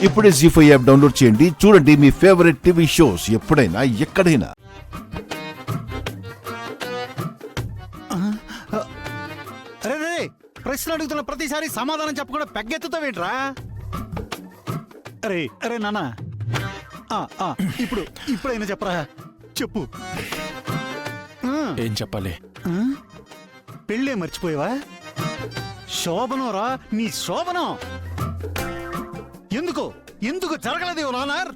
ఇప్పుడే జీ5 app download చేయండి. చూడండి మీ ఫేవరెట్ టీవీ షోస్ ఎప్పుడైనా ఎక్కడైనా. అరే ప్రశ్న అడుగుతున్న ప్రతిసారి సమాధానం చెప్పకుండా పెగ్గెత్తుతావేంట్రా? అరే అరే నాన్న, ఇప్పుడైనా చెప్పరా, చెప్పు. ఏం చెప్పాలి? పెళ్ళే మర్చిపోయావా? శోభనం రా, నీ శోభనం ఎందుకు ఎందుకు జరగలేదు నాన్నర్?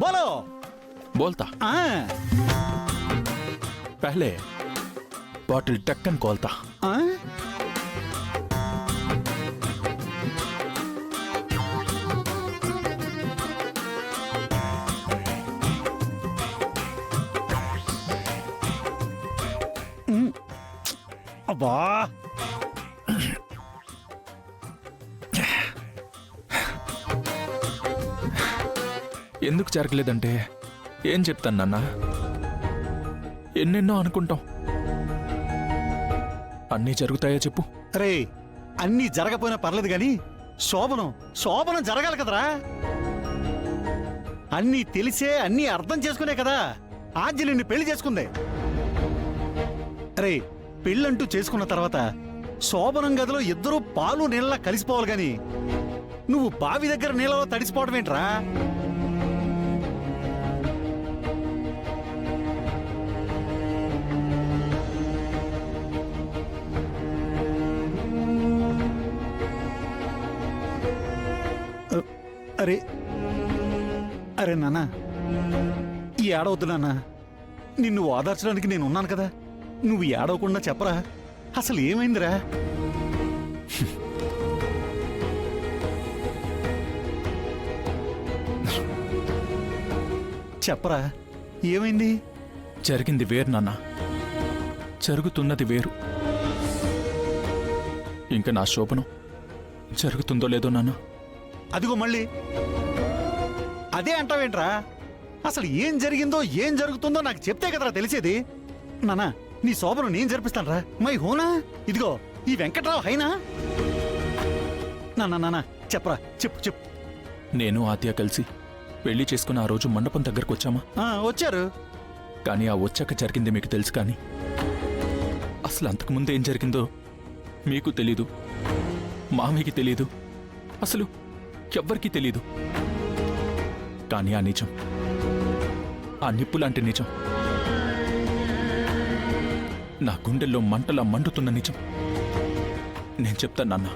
బోలో. बोलता पहले बॉटल टक्कन खोलता. అబ్బా, ఎందుకు జరగలేదంటే ఏం చెప్తాను నాన్న? ఎన్నెన్నో అనుకుంటాం, అన్నీ జరుగుతాయో చెప్పు. రే అన్నీ జరగపోయినా పర్లేదు గాని శోభనం శోభనం జరగాలి కదరా. అన్నీ తెలిసే అన్నీ అర్థం చేసుకునే కదా ఆద్య నిన్ను పెళ్లి చేసుకుంది. రే పెళ్ళంటూ చేసుకున్న తర్వాత శోభనం గదిలో ఇద్దరూ పాలు నీళ్ళలా కలిసిపోవాలి గాని నువ్వు బావి దగ్గర నీళ్ళలో తడిసిపోవడం ఏంట్రా? అరే అరే నాన్న, ఈ ఏడవద్దు నాన్న. నిన్ను ఓదార్చడానికి నేను ఉన్నాను కదా, నువ్వు ఏడవకుండా చెప్పరా, అసలు ఏమైందిరా? చెప్పరా, ఏమైంది? జరిగింది వేరు నాన్న, జరుగుతున్నది వేరు. ఇంకా నా శోభనం జరుగుతుందో లేదో నాన్న. అదిగో మళ్ళీ అదే అంటావేంట్రా? అసలు ఏం జరిగిందో ఏం జరుగుతుందో నాకు చెప్తే కదరా తెలిసేది. నాన్న, నీ శోభను నేను జరిపిస్తానరా, మై హోనా. ఇదిగో ఈ వెంకట్రావు హైనా. నాన్న చెప్పరా, చెప్పు చెప్పు. నేను ఆద్య కలిసి పెళ్లి చేసుకుని ఆ రోజు మండపం దగ్గరకు వచ్చామా? వచ్చారు. కానీ ఆ వచ్చాక జరిగింది మీకు తెలుసు, కానీ అసలు అంతకుముందు ఏం జరిగిందో మీకు తెలీదు, మామీకి తెలీదు, అసలు ఎవ్వరికీ తెలీదు. కానీ ఆ నిజం, ఆ నిప్పు లాంటి నిజం, నా గుండెల్లో మంటలా మండుతున్న నిజం నేను చెప్తాను నాన్న.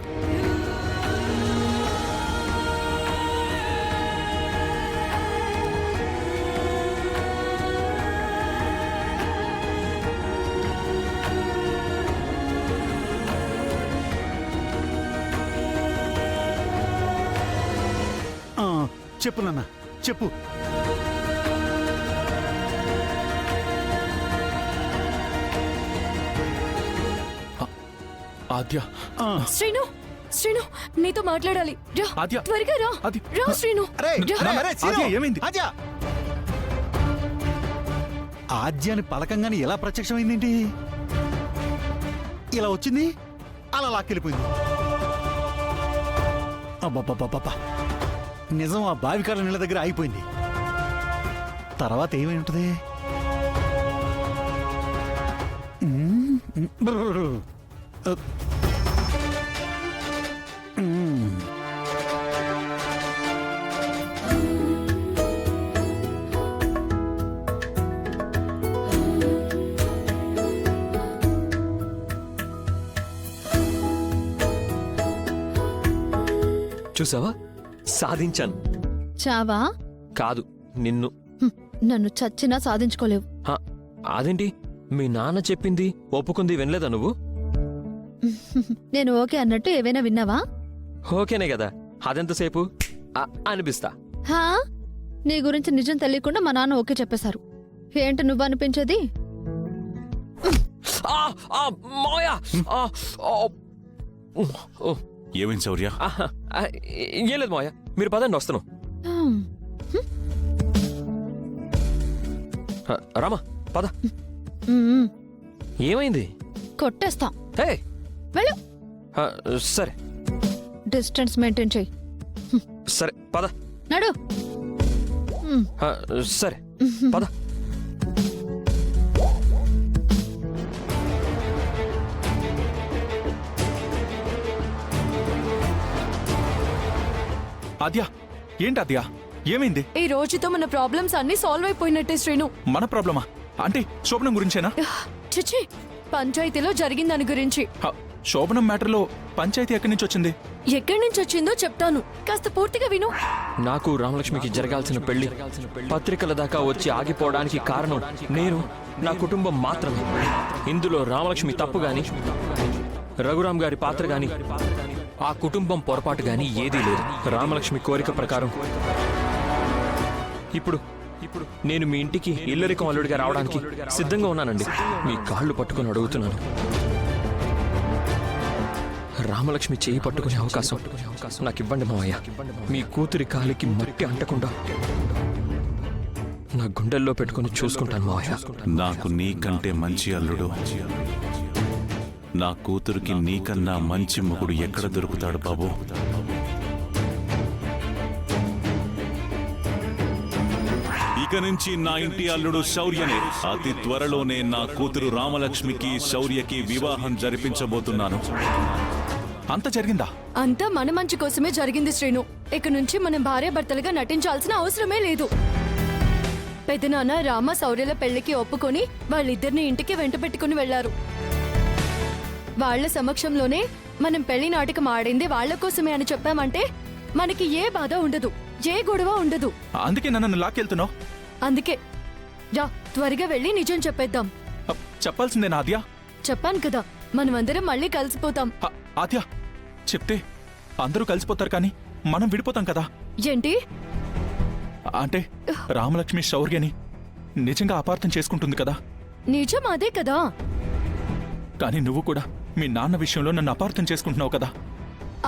చెప్పు నాన్న, చెప్పు. ఆద్య, శ్రీను, శ్రీను నీతో మాట్లాడాలి. రా, ఆద్య, త్వరగా రా. ఆద్య. రా శ్రీను. ఆద్య, ఏమైంది? ఆద్య అని పలకంగానే ఎలా ప్రత్యక్షమైందేంటి? ఇలా వచ్చింది, అలా లాక్కెళ్ళిపోయింది. అబ్బబ్బబ్బబ్బా, నిజం ఆ బావికాల నీళ్ళ దగ్గర ఆగిపోయింది. తర్వాత ఏమై ఉంటుంది? చూసావా, సాధించాను. చావా? కాదు, నిన్ను. నన్ను చచ్చినా సాధించుకోలేవు. అదేంటి, మీ నాన్న చెప్పింది ఒప్పుకుంది వినలేదా నువ్వు? నేను ఓకే అన్నట్టు ఏవైనా విన్నావా? ఓకేనే కదా, అదెంతసేపు అనిపిస్తా. హా, నీ గురించి నిజం తెలియకుండా మా నాన్న ఓకే చెప్పేశారు. ఏంటి నువ్వు అనిపించేది? ఏమైంది శౌర్య? ఏం లేదు మావయ్య, మీరు పదండి, వస్తాను. రామా పద. ఏమైంది? కొట్టేస్తా. హే వెళ్ళు. సరే, డిస్టెన్స్ మెయింటైన్ చెయ్యి. సరే పద. నడు. ఆ, సరే పద. ఆద్య, ఏంటి ఆద్య, ఏమైంది? ఈ రోజుతో మన ప్రాబ్లమ్స్ అన్ని సాల్వ్ అయిపోయినట్టే శ్రీను. మన ప్రాబ్లమా? అంటే శోభనం గురించేనా? చిచి, పంచాయతీలో జరిగిన దాని గురించి. శోభనం మ్యాటర్లో పంచాయతీ ఎక్కడి నుంచి వచ్చింది? ఎక్కడి నుంచి వచ్చిందో చెప్తాను, కాస్త పూర్తిగా విను. నాకు రామలక్ష్మికి జరగాల్సిన పెళ్లి పత్రికల దాకా వచ్చి ఆగిపోవడానికి కారణం నేను, నా కుటుంబం మాత్రమే. ఇందులో రామలక్ష్మి తప్పు గాని, రఘురాం గారి పాత్ర గాని, ఆ కుటుంబం పొరపాటు గాని ఏదీ లేదు. రామలక్ష్మి కోరిక ప్రకారం ఇప్పుడు నేను మీ ఇంటికి ఇల్లరికం అల్లుడిగా రావడానికి సిద్ధంగా ఉన్నానండి. మీ కాళ్ళు పట్టుకొని అడుగుతున్నాను, రామలక్ష్మి చేయి పట్టుకునే అవకాశం నాకు ఇవ్వండి మావయ్య. మీ కూతురి కాలికి మట్టి అంటకుండా నా గుండెల్లో పెట్టుకుని చూసుకుంటాను మావయ్య. నాకు నీకంటే మంచి అల్లుడు, నా కూతురికి నీకన్నా మంచి మొగుడు ఎక్కడ దొరుకుతాడు బాబు? ఇక నుంచి నా ఇంటి అల్లుడు శౌర్యనే. అతి త్వరలోనే నా కూతురు రామలక్ష్మికి శౌర్యకి వివాహం జరిపించబోతున్నాను. అంత జరిగిందా? అంతా మన మంచి కోసమే జరిగింది శ్రీను. ఇక నుంచి మనం భార్యాభర్తలుగా నటించాల్సిన అవసరమే లేదు. పెదనాన్న రామ శౌర్యల పెళ్లికి ఒప్పుకొని వాళ్ళిద్దరిని ఇంటికి వెంట పెట్టుకుని వెళ్లారు. వాళ్ల సమక్షంలోనే మనం పెళ్లి నాటకం ఆడింది వాళ్ల కోసమే అని చెప్పామంటే మనకి ఏ బాధ ఉండదు, ఏ గొడవ ఉండదు. అందుకే నన్ను లాక్కెళ్తున్నావు. అందుకే రా, త్వరగా వెళ్ళి నిజం చెప్పేద్దాం. చెప్పాల్సిందేనా ఆద్య? చెప్పాను కదా, మనమందరం మళ్ళీ కలిసిపోతాం. ఆద్య, చెప్తే అందరూ కలిసిపోతారు కానీ మనం విడిపోతాం కదా. ఏంటి అంటే రామలక్ష్మి శౌర్యని నిజంగా అపార్థం చేసుకుంటుంది కదా. నిజం అదే కదా. కానీ నువ్వు కూడా మీ నాన్న విషయంలో నన్ను అపార్థం చేసుకుంటున్నావు కదా.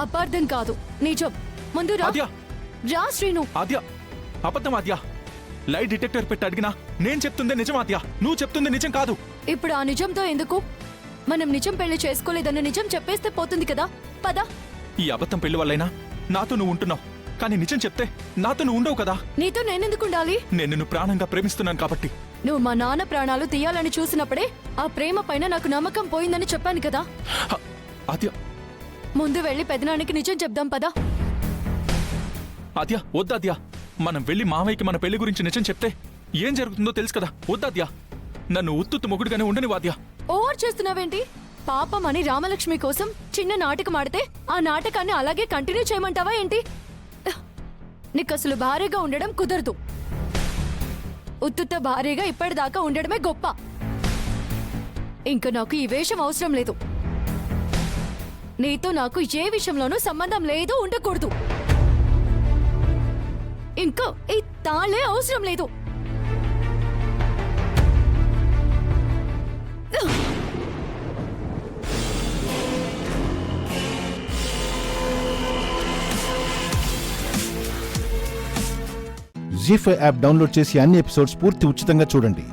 అపార్థం కాదు, నిజం. ముందు రా. ఆద్య, రా శ్రీను. ఆద్య, అబద్ధం ఆద్య. లైట్ డిటెక్టర్ పెట్టి అడిగినా నేను చెప్తుంది నిజం ఆద్య, నువ్వు చెప్తుంది నిజం కాదు. ఇప్పుడు ఆ నిజంతో ఎందుకు? మనం నిజం పెళ్లి చేసుకోలేదన్న నిజం చెప్పేస్తే పోతుంది కదా. పద. ఈ అబద్ధం పెళ్లి వల్లైనా నాతో నువ్వు ఉంటున్నావు, కానీ నిజం చెప్తే నాతో నువ్వు ఉండవు కదా. నీతో నేనెందుకు ఉండాలి? నేను నిన్ను ప్రాణంగా ప్రేమిస్తున్నాను కాబట్టి. నువ్వు మా నాన్న ప్రాణాలు తీయాలని చూసినప్పుడే ఆ ప్రేమ పైన నాకు నమ్మకం పోయిందని చెప్పాను కదా. ఆద్య, ముందు వెళ్ళి పెదనానికి నిజం చెప్దాం పద. ఆద్య, వద్దాద్య. మనం వెళ్ళి మావయ్యకి మన పెళ్లి గురించి నిజం చెప్తే ఏం జరుగుతుందో తెలుసు కదా. వద్దాద్య, నన్ను ఉత్తుత్తు మొగుడుగానే ఉండని వాద్య. ఓవర్ చేస్తున్నావేంటి? పాపం అని రామలక్ష్మి కోసం చిన్న నాటకం ఆడితే ఆ నాటకాన్ని అలాగే కంటిన్యూ చేయమంటావా ఏంటి? నీకు అసలు భార్యగా ఉండడం కుదరదు. ఉత్తుత్త భార్యగా ఇప్పటిదాకా ఉండడమే గొప్ప. ఇంకా నాకు ఈ వేషం అవసరం లేదు. నీతో నాకు ఏ విషయంలోనూ సంబంధం లేదు, ఉండకూడదు. ఇంకా ఈ తాళే అవసరం లేదు. జీ5 యాప్ డౌన్లోడ్ చేసి అన్ని ఎపిసోడ్స్ పూర్తి ఉచితంగా చూడండి.